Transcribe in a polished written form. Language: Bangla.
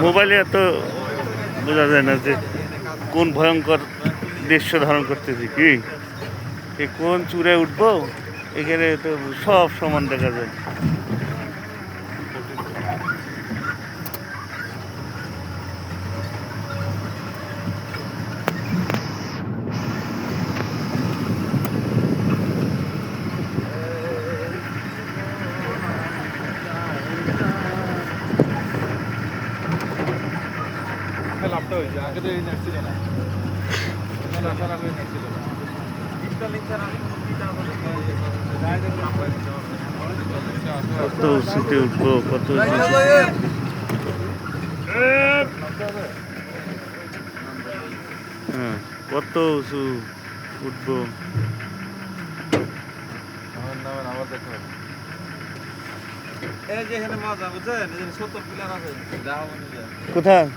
মোবাইলে এত বোঝা যায় না যে কোন ভয়ঙ্কর দৃশ্য ধারণ করতেছি কি কোন চূড়ে উঠবো এখানে তো সব সমান দেখা যায়। লাভটা হয়েছে আগে তো এই নেট ছিল না কত উঁচুতে উঠবো কত হ্যাঁ কত উঁচু উঠবো। এই যে এখানে মজা বুঝছেন 70 প্লেয়ার আছে কোথায়?